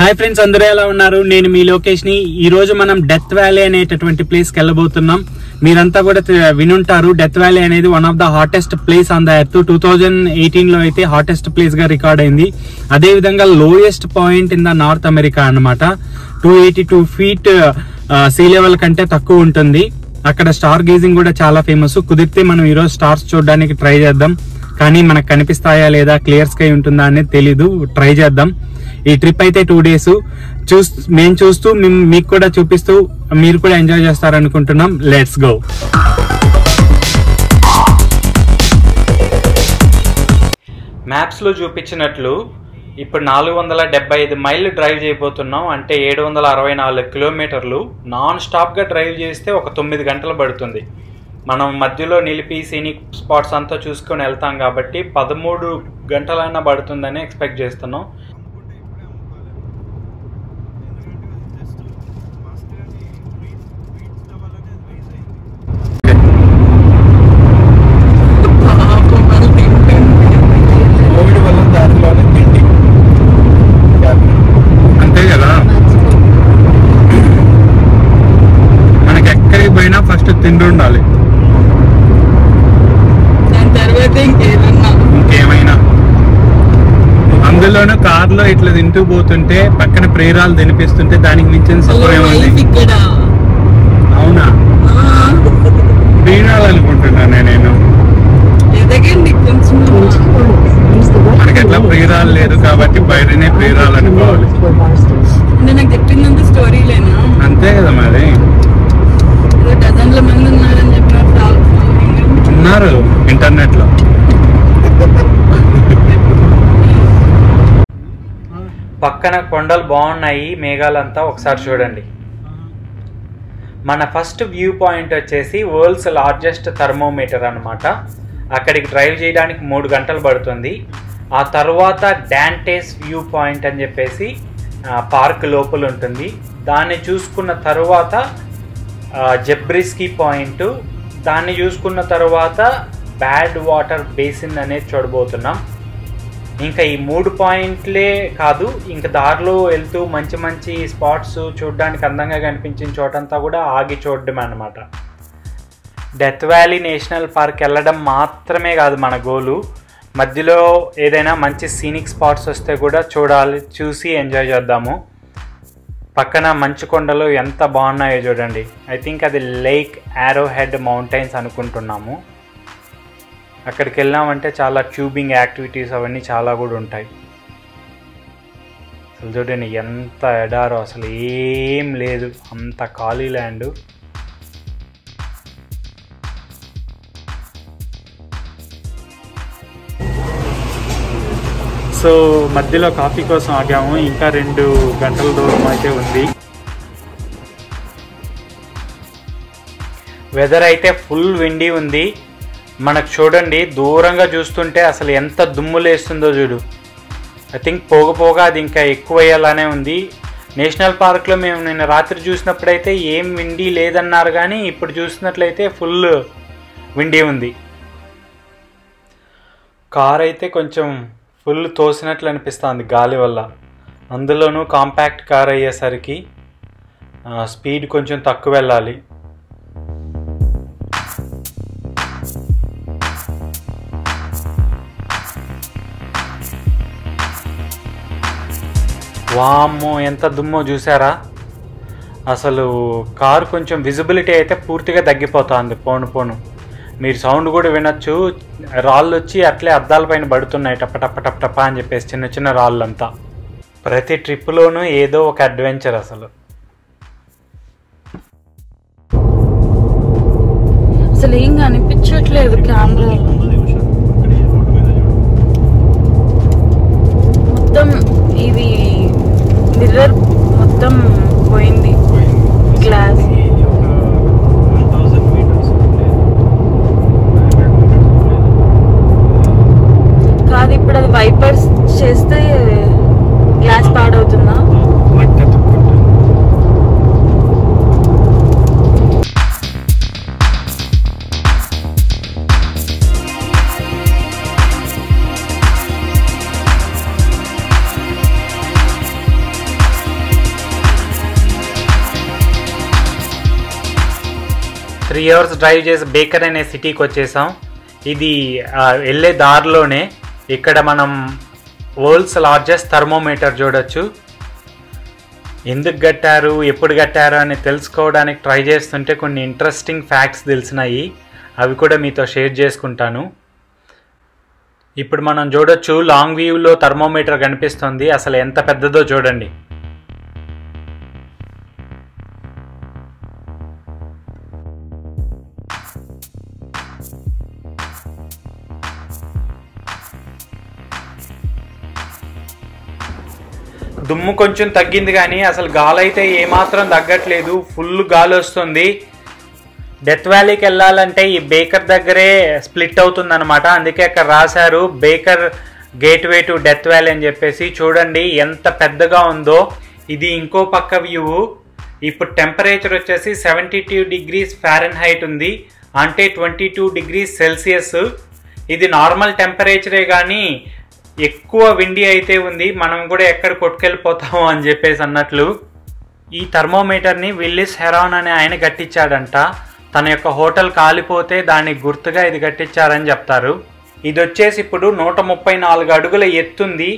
Hi friends, అందరూ ఎలా ఉన్నారు? నేను మీ లోకేష్ ని. ఈ రోజు మనం డెత్ వ్యాలీ అనేటటువంటి ప్లేస్ కి వెళ్ళబోతున్నాం. మీరంతా కూడా వినుంటారు, డెత్ వ్యాలీ అనేది one of the hottest place on the earth. 2018 లో అయితే హాటెస్ట్ ప్లేస్ గా రికార్డ్ అయింది. అదే విధంగా lowest point in the north America అన్నమాట. 282 feet సీ లెవెల్ కంటే తక్కువ ఉంటుంది. అక్కడ స్టార్ గేజింగ్ కూడా చాలా ఫేమస్. కుదిరితే మనం ఈరోజు స్టార్స్ చూడడానికి ట్రై చేద్దాం. కానీ మనకు కనిపిస్తాయా లేదా, క్లియర్ స్కై ఉంటుందా అనేది తెలీదు. ట్రై చేద్దాం. ఈ ట్రిప్ అయితే 2 days మేము చూస్తూ మీకు కూడా చూపిస్తూ మీరు కూడా ఎంజాయ్ చేస్తారనుకుంటున్నాం. Let's go. మ్యాప్స్ లో చూపించినట్లు ఇప్పుడు 475 మైళ్ళు డ్రైవ్ చేయబోతున్నాం. అంటే 764 కిలోమీటర్లు నాన్ స్టాప్ గా డ్రైవ్ చేస్తే ఒక 9 గంటలు పడుతుంది. మనం మధ్యలో నిలిపి సీనిక్ స్పాట్స్ అంతా చూసుకొని వెళ్తాం కాబట్టి 13 గంటలైనా పడుతుందని ఎక్స్పెక్ట్ చేస్తున్నాం. అంతే కదా, మనకి ఎక్కడికి పోయినా ఫస్ట్ తిండి ఉండాలి, ఇంకేమైనా. అందులోనూ కార్లో ఇట్లా తింటూ పోతుంటే పక్కన ప్రేరాలు తినిపిస్తుంటే దానికి మించిన సుఖం ఏముంది? అవునా, ప్రేరాలు అనుకుంటున్నాను నేను. మనకి ఎట్లా ప్రేరాలు లేదు కాబట్టి బయటనే ప్రేరాలు అనుకోవాలి. అంతే కదా మరి. ఉన్నారు ఇంటర్నెట్ లో. పక్కన కొండలు బాగున్నాయి, మేఘాలంతా ఒకసారి చూడండి. మన ఫస్ట్ వ్యూ పాయింట్ వచ్చేసి వరల్డ్స్ లార్జెస్ట్ థర్మోమీటర్ అన్నమాట. అక్కడికి డ్రైవ్ చేయడానికి 3 గంటలు పడుతుంది. ఆ తర్వాత డాంటేస్ వ్యూ పాయింట్ అని చెప్పేసి పార్క్ లోపల ఉంటుంది. దాన్ని చూసుకున్న తర్వాత జెబ్రిస్కీ పాయింట్, దాన్ని చూసుకున్న తర్వాత బ్యాడ్ వాటర్ బేసిన్ అనేది చూడబోతున్నాం. ఇంకా ఈ 3 పాయింట్లే కాదు, ఇంకా దారిలో వెళ్తూ మంచి మంచి స్పాట్స్ చూడడానికి అందంగా కనిపించిన చోటంతా కూడా ఆగి చూడడం అన్నమాట. డెత్ వ్యాలీ నేషనల్ పార్క్ వెళ్ళడం మాత్రమే కాదు మన గోలు. మధ్యలో ఏదైనా మంచి సీనిక్ స్పాట్స్ వస్తే కూడా చూసి ఎంజాయ్ చేద్దాము. పక్కన మంచు కొండలు ఎంత బాగున్నాయో చూడండి. ఐ థింక్ అది లేక్ యారో హెడ్ మౌంటైన్స్ అనుకుంటున్నాము. అక్కడికి వెళ్ళామంటే చాలా ట్యూబింగ్ యాక్టివిటీస్ అవన్నీ చాలా కూడా ఉంటాయి. అసలు చూడండి ఎంత ఎడారో, అసలు ఏం లేదు, అంత ఖాళీ ల్యాండ్. సో మధ్యలో కాఫీ కోసం ఆగాము. ఇంకా 2 గంటల దూరం అయితే ఉంది. వెదర్ అయితే ఫుల్ విండీ ఉంది. మనకు చూడండి దూరంగా చూస్తుంటే అసలు ఎంత దుమ్ము లేస్తుందో చూడు. ఐ థింక్ పోగ అది ఇంకా ఎక్కువ అయ్యేలానే ఉంది. నేషనల్ పార్క్లో మేము నిన్న రాత్రి చూసినప్పుడైతే ఏం విండీ లేదన్నారు, కానీ ఇప్పుడు చూసినట్లయితే ఫుల్ విండీ ఉంది. కార్ అయితే కొంచెం ఫుల్ తోసినట్లు అనిపిస్తుంది గాలి వల్ల. అందులోనూ కాంపాక్ట్ కార్ అయ్యేసరికి స్పీడ్ కొంచెం తక్కువ వెళ్ళాలి. వామ్మో ఎంత దుమ్మో చూసారా. అసలు కారు కొంచెం విజిబిలిటీ అయితే పూర్తిగా తగ్గిపోతుంది పోను. మీరు సౌండ్ కూడా వినొచ్చు. రాళ్ళు వచ్చి అట్లే అద్దాల పైన పడుతున్నాయి, టప్ప టప్ప టప్ప టప్ప అని చెప్పేసి, చిన్న చిన్న రాళ్ళంతా. ప్రతి ట్రిప్లోనూ ఏదో ఒక అడ్వెంచర్ అసలు. అసలు ఏం కనిపించట్లేదు కెమెరా మొత్తం. ఇది మిర్రర్ మొత్తం పోయింది, గ్లాస్. కాదు, ఇప్పుడు అది వైపర్స్ చేస్తే గ్లాస్ పాడవుతుందా? 3 hours డ్రైవ్ చేసి బేకర్ అనే సిటీకి వచ్చేసాం. ఇది వెళ్ళే దారిలోనే ఇక్కడ మనం వరల్డ్స్ లార్జెస్ట్ థర్మోమీటర్ చూడొచ్చు. ఎందుకు కట్టారు, ఎప్పుడు కట్టారు అని తెలుసుకోవడానికి ట్రై చేస్తుంటే కొన్ని ఇంట్రెస్టింగ్ ఫ్యాక్ట్స్ తెలిసినాయి. అవి కూడా మీతో షేర్ చేసుకుంటాను. ఇప్పుడు మనం చూడొచ్చు లాంగ్ వ్యూలో థర్మోమీటర్ కనిపిస్తుంది. అసలు ఎంత పెద్దదో చూడండి. దుమ్ము కొంచెం తగ్గింది కానీ అసలు గాలి అయితే ఏమాత్రం తగ్గట్లేదు. ఫుల్ గాలి వస్తుంది. డెత్ వ్యాలీకి వెళ్ళాలంటే ఈ బేకర్ దగ్గరే స్ప్లిట్ అవుతుంది అనమాట. అందుకే అక్కడ రాశారు Baker gateway to Death Valley అని చెప్పేసి. చూడండి ఎంత పెద్దగా ఉందో. ఇది ఇంకో పక్క వ్యూ. ఇప్పుడు టెంపరేచర్ వచ్చేసి 72 degrees Fahrenheit ఉంది, అంటే 22 degrees Celsius. ఇది నార్మల్ టెంపరేచరే కానీ ఎక్కువ విండి అయితే ఉంది. మనం కూడా ఎక్కడ కొట్టుకెళ్ళిపోతాము అని చెప్పేసి అన్నట్లు. ఈ థర్మోమీటర్ని విల్లిస్ హెరాన్ అనే ఆయన కట్టించాడంట. తన యొక్క హోటల్ కాలిపోతే దానికి గుర్తుగా ఇది కట్టించారని చెప్తారు. ఇది వచ్చేసి ఇప్పుడు 134 అడుగుల ఎత్తుంది.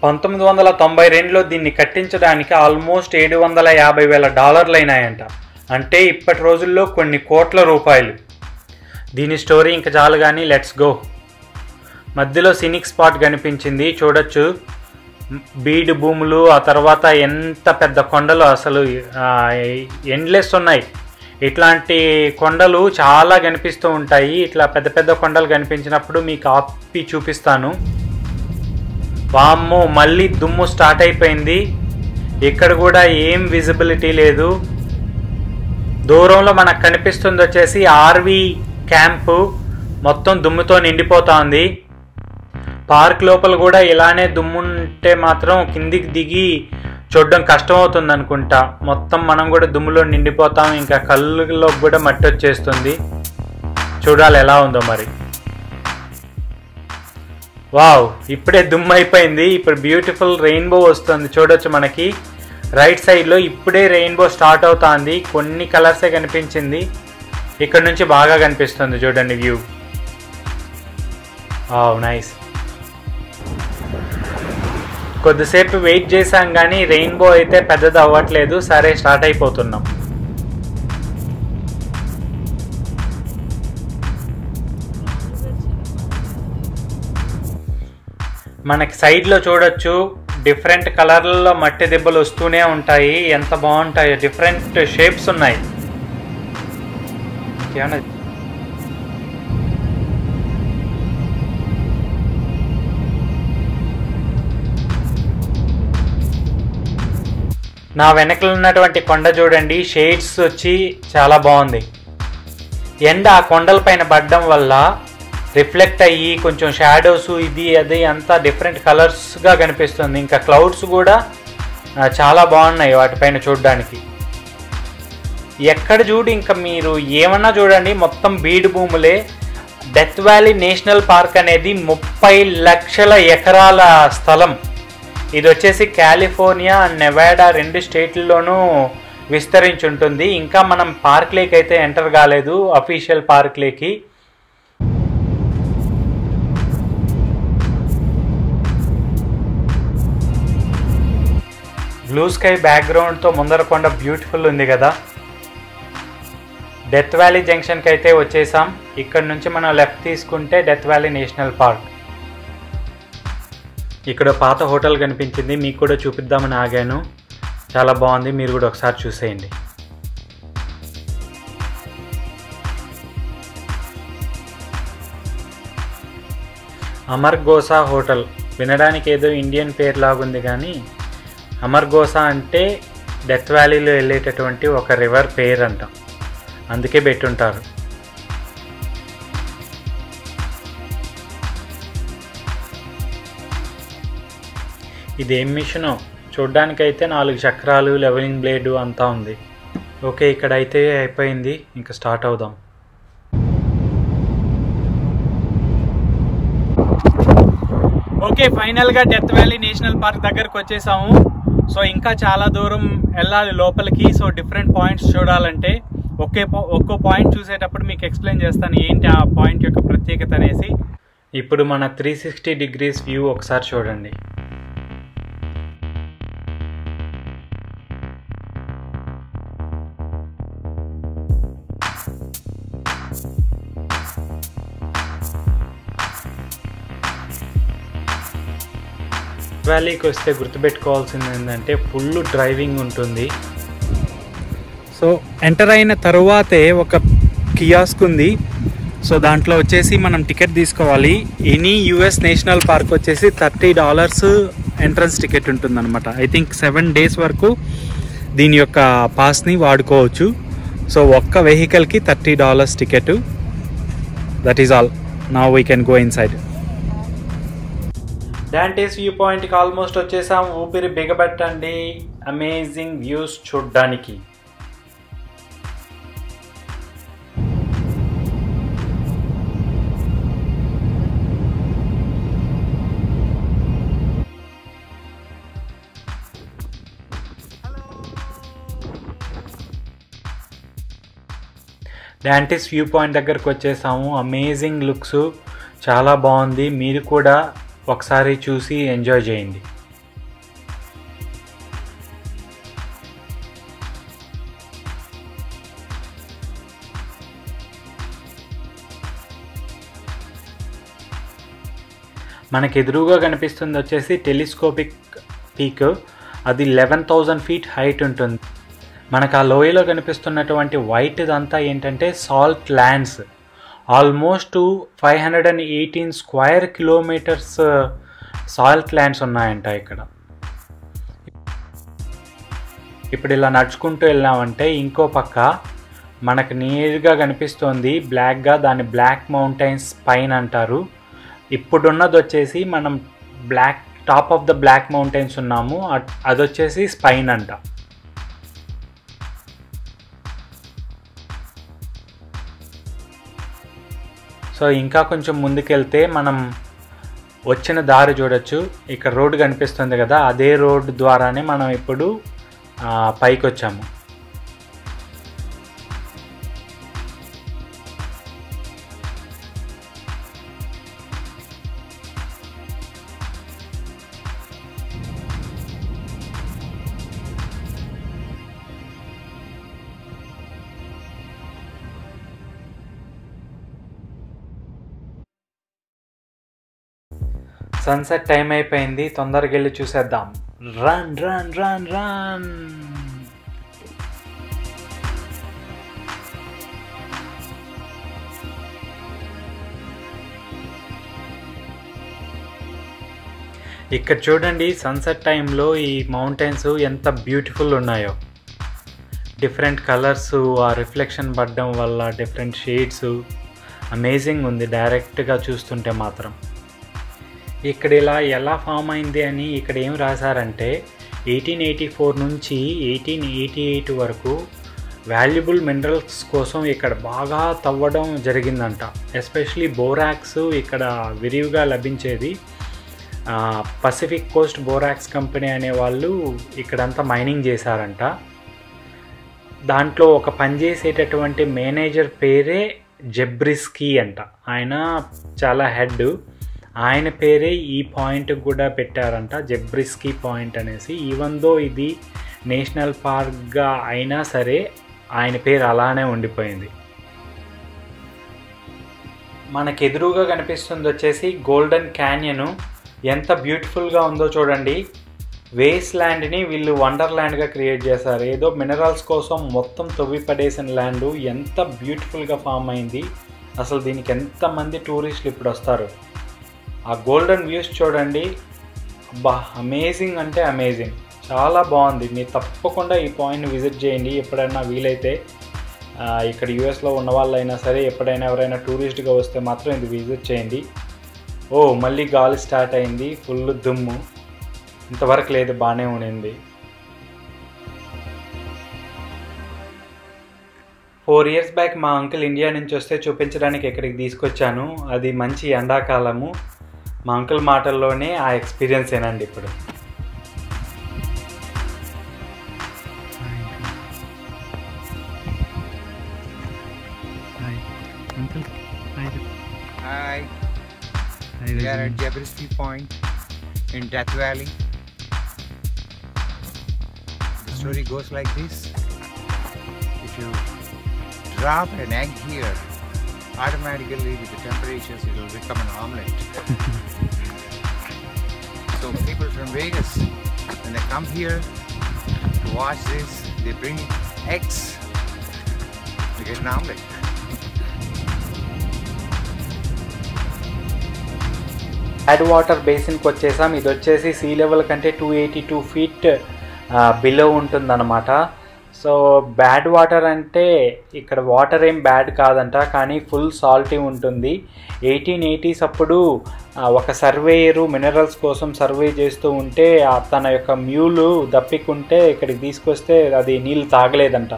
1992లో దీన్ని కట్టించడానికి ఆల్మోస్ట్ $750,000 అయినాయంట. అంటే ఇప్పటి రోజుల్లో కొన్ని కోట్ల రూపాయలు. దీని స్టోరీ ఇంకా చాలు కానీ లెట్స్ గో. మధ్యలో సినిక్ స్పాట్ కనిపించింది చూడొచ్చు. బీడ్ భూములు, ఆ తర్వాత ఎంత పెద్ద కొండలు, అసలు ఎండ్లెస్ ఉన్నాయి. ఇట్లాంటి కొండలు చాలా కనిపిస్తూ ఉంటాయి. ఇట్లా పెద్ద పెద్ద కొండలు కనిపించినప్పుడు మీకు ఆపి చూపిస్తాను. వామ్మో, మళ్ళీ దుమ్ము స్టార్ట్ అయిపోయింది. ఇక్కడ కూడా ఏం విజిబిలిటీ లేదు. దూరంలో మనకు కనిపిస్తుంది వచ్చేసి ఆర్వీ క్యాంపు. మొత్తం దుమ్ముతో నిండిపోతా ఉంది. పార్క్ లోపల కూడా ఇలానే దుమ్ముంటే మాత్రం కిందికి దిగి చూడడం కష్టం అవుతుంది అనుకుంటా. మొత్తం మనం కూడా దుమ్ములో నిండిపోతాం. ఇంకా కళ్ళలో కూడా మట్టి వచ్చేస్తుంది. చూడాలి ఎలా ఉందో మరి. వావ్, ఇప్పుడే దుమ్ము అయిపోయింది. ఇప్పుడు బ్యూటిఫుల్ రెయిన్బో వస్తుంది చూడొచ్చు మనకి. రైట్ సైడ్లో ఇప్పుడే రెయిన్బో స్టార్ట్ అవుతుంది. కొన్ని కలర్సే కనిపించింది. ఇక్కడ నుంచి బాగా కనిపిస్తుంది చూడండి వ్యూ. Wow, nice. కొద్దిసేపు వెయిట్ చేసాం కానీ రెయిన్బో అయితే పెద్దది అవ్వట్లేదు. సరే, స్టార్ట్ అయిపోతున్నాం. మనకి సైడ్లో చూడొచ్చు డిఫరెంట్ కలర్లలో మట్టి దెబ్బలు వస్తూనే ఉంటాయి. ఎంత బాగుంటాయి, డిఫరెంట్ షేప్స్ ఉన్నాయి. నా వెనకలు ఉన్నటువంటి కొండ చూడండి, షేడ్స్ వచ్చి చాలా బాగుంది. ఎండ ఆ కొండల పైన పడడం వల్ల రిఫ్లెక్ట్ అయ్యి కొంచెం షాడోస్ ఇది అది అంతా డిఫరెంట్ కలర్స్గా కనిపిస్తుంది. ఇంకా క్లౌడ్స్ కూడా చాలా బాగున్నాయి వాటిపైన చూడడానికి. ఎక్కడ చూడు ఇంకా మీరు ఏమన్నా చూడండి, మొత్తం బీడు భూములే. డెత్ వ్యాలీ నేషనల్ పార్క్ అనేది 30 లక్షల ఎకరాల స్థలం. ఇది వచ్చేసి కాలిఫోర్నియా అండ్ నెవాడా 2 స్టేట్లలోనూ విస్తరించి ఉంటుంది. ఇంకా మనం పార్క్ లేక్ అయితే ఎంటర్ కాలేదు, అఫీషియల్ పార్క్ లేకి. బ్లూ స్కై బ్యాక్గ్రౌండ్తో ముందర కొండ బ్యూటిఫుల్ ఉంది కదా. డెత్ వ్యాలీ జంక్షన్కి అయితే వచ్చేసాం. ఇక్కడ నుంచి మనం లెఫ్ట్ తీసుకుంటే డెత్ వ్యాలీ నేషనల్ పార్క్. ఇక్కడ పాత హోటల్ కనిపించింది, మీకు కూడా చూపిద్దామని ఆగాను. చాలా బాగుంది, మీరు కూడా ఒకసారి చూసేయండి. అమర్గోసా హోటల్ వినడానికి ఏదో ఇండియన్ పేరు లాగుంది కానీ అమర్గోసా అంటే డెత్ వ్యాలీలో వెళ్ళేటటువంటి ఒక రివర్ పేరు అంట, అందుకే పెట్టుంటారు. ఇదేం మిషనో చూడ్డానికైతే 4 చక్రాలు, లెవెలింగ్ బ్లేడు అంతా ఉంది. ఓకే, ఇక్కడైతే అయిపోయింది, ఇంకా స్టార్ట్ అవుదాం. ఓకే, ఫైనల్గా డెత్ వ్యాలీ నేషనల్ పార్క్ దగ్గరకు వచ్చేసాము. సో ఇంకా చాలా దూరం వెళ్ళాలి లోపలికి. సో డిఫరెంట్ పాయింట్స్ చూడాలంటే ఒక్కో పాయింట్ చూసేటప్పుడు మీకు ఎక్స్ప్లెయిన్ చేస్తాను ఏంటి ఆ పాయింట్ యొక్క ప్రత్యేకత అనేసి. ఇప్పుడు మన 360 డిగ్రీస్ వ్యూ ఒకసారి చూడండి. వ్యాలీకి వస్తే గుర్తుపెట్టుకోవాల్సింది ఏంటంటే ఫుల్ డ్రైవింగ్ ఉంటుంది. సో ఎంటర్ అయిన తరువాతే ఒక కియాస్క్ ఉంది. సో దాంట్లో వచ్చేసి మనం టికెట్ తీసుకోవాలి. ఎనీ యుఎస్ నేషనల్ పార్క్ వచ్చేసి $30 ఎంట్రన్స్ టికెట్ ఉంటుందన్నమాట. ఐ థింక్ 7 days వరకు దీని యొక్క పాస్ని వాడుకోవచ్చు. సో ఒక్క వెహికల్కి $30 ticket. That is all. Now we can go inside. Dante's View పాయింట్కి ఆల్మోస్ట్ వచ్చేసాం. ఊపిరి బిగబెట్టండి అమేజింగ్ వ్యూస్ చూడ్డానికి. డాంటేస్ వ్యూ పాయింట్ దగ్గరకు వచ్చేసాము. అమేజింగ్ లుక్స్, చాలా బాగుంది. మీరు కూడా ఒకసారి చూసి ఎంజాయ్ చేయండి. మనకు ఎదురుగా కనిపిస్తుంది వచ్చేసి టెలిస్కోపిక్ పీక్. అది 11,000 feet హైట్ ఉంటుంది. మనకు ఆ లోయలో కనిపిస్తున్నటువంటి వైట్ అంతా ఏంటంటే salt lands. Almost 518 square kilometers salt lands ఉన్నాయంట ఇక్కడ. ఇప్పుడు ఇలా నడుచుకుంటూ వెళ్ళామంటే ఇంకో పక్క మనకు నేరుగా కనిపిస్తోంది బ్లాక్గా, దాన్ని బ్లాక్ మౌంటైన్స్ పైన్ అంటారు. ఇప్పుడున్నది వచ్చేసి మనం top of the Black Mountains ఉన్నాము. అది వచ్చేసి స్పైన్ అంట. సో ఇంకా కొంచెం ముందుకెళ్తే మనం వచ్చిన దారి చూడొచ్చు. ఇక్కడ రోడ్డు కనిపిస్తుంది కదా, అదే రోడ్డు ద్వారానే మనం ఇప్పుడు పైకి వచ్చాము. సన్సెట్ టైం అయిపోయింది, తొందరగా వెళ్ళి చూసేద్దాం. Run run run run. ఇక్కడ చూడండి సన్సెట్ టైంలో ఈ మౌంటైన్స్ ఎంత బ్యూటిఫుల్ ఉన్నాయో. డిఫరెంట్ కలర్స్, ఆ రిఫ్లెక్షన్ పడడం వల్ల డిఫరెంట్ షేడ్స్, అమేజింగ్ ఉంది డైరెక్ట్గా చూస్తుంటే మాత్రం. ఇక్కడ ఇలా ఎలా ఫామ్ అయింది అని ఇక్కడ ఏం రాశారంటే 1884 నుంచి 1888 వరకు వాల్యుబుల్ మినరల్స్ కోసం ఇక్కడ బాగా తవ్వడం జరిగిందంట. ఎస్పెషలీ బోరాక్స్ ఇక్కడ విరివిగా లభించేది. పసిఫిక్ కోస్ట్ బోరాక్స్ కంపెనీ అనే వాళ్ళు ఇక్కడంతా మైనింగ్ చేశారంట. దాంట్లో ఒక పనిచేసేటటువంటి మేనేజర్ పేరే జెబ్రిస్కీ అంట. ఆయన చాలా హెడ్. ఆయన పేరే ఈ పాయింట్కి కూడా పెట్టారంట, జెబ్రిస్కీ పాయింట్ అనేసి. ఈవెన్ దో ఇది నేషనల్ పార్క్గా అయినా సరే ఆయన పేరు అలానే ఉండిపోయింది. మనకు ఎదురుగా కనిపిస్తుంది వచ్చేసి గోల్డెన్ క్యాన్యన్. ఎంత బ్యూటిఫుల్గా ఉందో చూడండి. వేస్ట్ ల్యాండ్ని వీళ్ళు వండర్ల్యాండ్గా క్రియేట్ చేశారు. ఏదో మినరల్స్ కోసం మొత్తం తవ్వి పడేసిన ల్యాండ్ ఎంత బ్యూటిఫుల్గా ఫామ్ అయింది. అసలు దీనికి ఎంతమంది టూరిస్టులు ఇప్పుడు వస్తారు. ఆ గోల్డెన్ వ్యూస్ చూడండి. అబ్బా, అమేజింగ్ అంటే అమేజింగ్, చాలా బాగుంది. మీరు తప్పకుండా ఈ పాయింట్ని విజిట్ చేయండి ఎప్పుడైనా వీలైతే. ఇక్కడ యూఎస్లో ఉన్న వాళ్ళైనా సరే ఎప్పుడైనా ఎవరైనా టూరిస్ట్గా వస్తే మాత్రం ఇది విజిట్ చేయండి. ఓ మళ్ళీ గాలి స్టార్ట్ అయింది, ఫుల్ దుమ్ము. ఇంతవరకు లేదు, బాగానే ఉండింది. 4 years బ్యాక్ మా అంకుల్ ఇండియా నుంచి వస్తే చూపించడానికి ఇక్కడికి తీసుకొచ్చాను. అది మంచి ఎండాకాలము. మా అంకుల్ మాటల్లోనే ఆ ఎక్స్పీరియన్స్ ఏనండి ఇప్పుడు. We are at Jabrisky Point in Death Valley. The story goes like this. If you drop an egg here, automatically with the temperatures it will become an omelette. So people from Vegas, when they come here to watch this, they bring eggs to get an omelette. Bad water బేసిన్కి వచ్చేసాం. ఇది వచ్చేసి sea level కంటే 282 feet below ఉంటుందన్నమాట. So bad water అంటే ఇక్కడ water ఏం bad కాదంట, కానీ ఫుల్ సాల్టీ ఉంటుంది. 1880s అప్పుడు ఒక సర్వేయరు మినరల్స్ కోసం సర్వే చేస్తూ ఉంటే తన యొక్క మ్యూలు దప్పికుంటే ఇక్కడికి తీసుకొస్తే అది నీళ్ళు తాగలేదంట.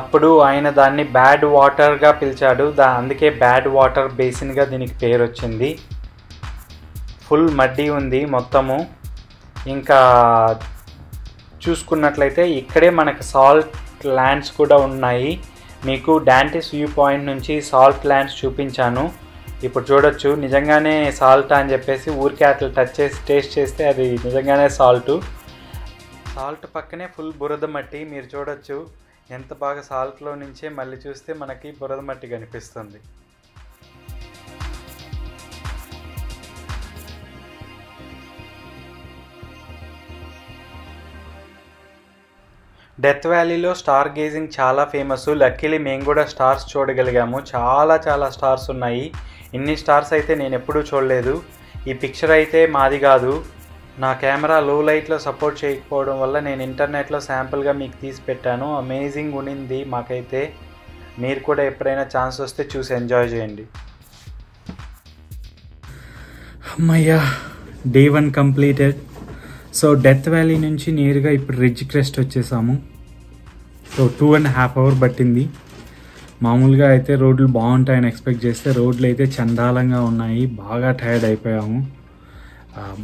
అప్పుడు ఆయన దాన్ని బ్యాడ్ వాటర్గా పిలిచాడు. అందుకే బ్యాడ్ వాటర్ బేసిన్గా దీనికి పేరు వచ్చింది. ఫుల్ మడ్డీ ఉంది మొత్తము. ఇంకా చూసుకున్నట్లయితే ఇక్కడే మనకు సాల్ట్ ల్యాండ్స్ కూడా ఉన్నాయి. మీకు డాంటిస్ వ్యూ పాయింట్ నుంచి సాల్ట్ ల్యాండ్స్ చూపించాను. ఇప్పుడు చూడొచ్చు నిజంగానే సాల్ట్ అని చెప్పేసి ఊరికే అట్లా టచ్ చేసి టేస్ట్ చేస్తే అది నిజంగానే సాల్ట్ పక్కనే ఫుల్ బురద మట్టి. మీరు చూడొచ్చు ఎంత బాగా సాల్ట్లో నుంచే మళ్ళీ చూస్తే మనకి బురద మట్టి కనిపిస్తుంది. డెత్ వ్యాలీలో స్టార్ గేజింగ్ చాలా ఫేమస్. లక్కీలీ మేము కూడా స్టార్స్ చూడగలిగాము. చాలా స్టార్స్ ఉన్నాయి. ఇన్ని స్టార్స్ అయితే నేను ఎప్పుడూ చూడలేదు. ఈ పిక్చర్ అయితే మాది కాదు. నా కెమెరా లో లైట్లో సపోర్ట్ చేయకపోవడం వల్ల నేను ఇంటర్నెట్లో శాంపుల్గా మీకు తీసి పెట్టాను. అమేజింగ్ ఉండింది మాకైతే. మీరు కూడా ఎప్పుడైనా ఛాన్స్ వస్తే చూసి ఎంజాయ్ చేయండి. అమ్మయ్యా, day 1 completed. So death valley నుంచి నేరుగా ఇప్పుడు రిడ్జ్ క్రెస్ట్ వచ్చేసాము. సో 2.5 hours పట్టింది. మామూలుగా అయితే రోడ్లు బాగుంటాయని ఎక్స్పెక్ట్ చేస్తే రోడ్లు అయితే చండాలంగా ఉన్నాయి. బాగా టైర్డ్ అయిపోయాము.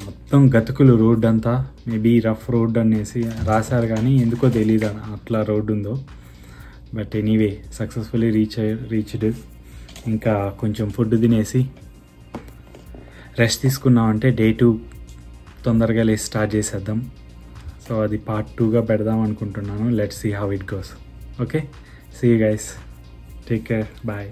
మొత్తం గతుకులు రోడ్ అంతా. మేబీ రఫ్ రోడ్ అనేసి రాశారు కానీ ఎందుకో తెలీదు అట్లా రోడ్ ఉందో. But anyway successfully reached. ఇంకా కొంచెం ఫుడ్ తినేసి రెస్ట్ తీసుకున్నామంటే డే 2 తొందరగా లేసి స్టార్ట్ చేసేద్దాం. సో అది part 2గా పెడదాం అనుకుంటున్నాను. Let's see how it goes. Okay, see you guys, take care, bye.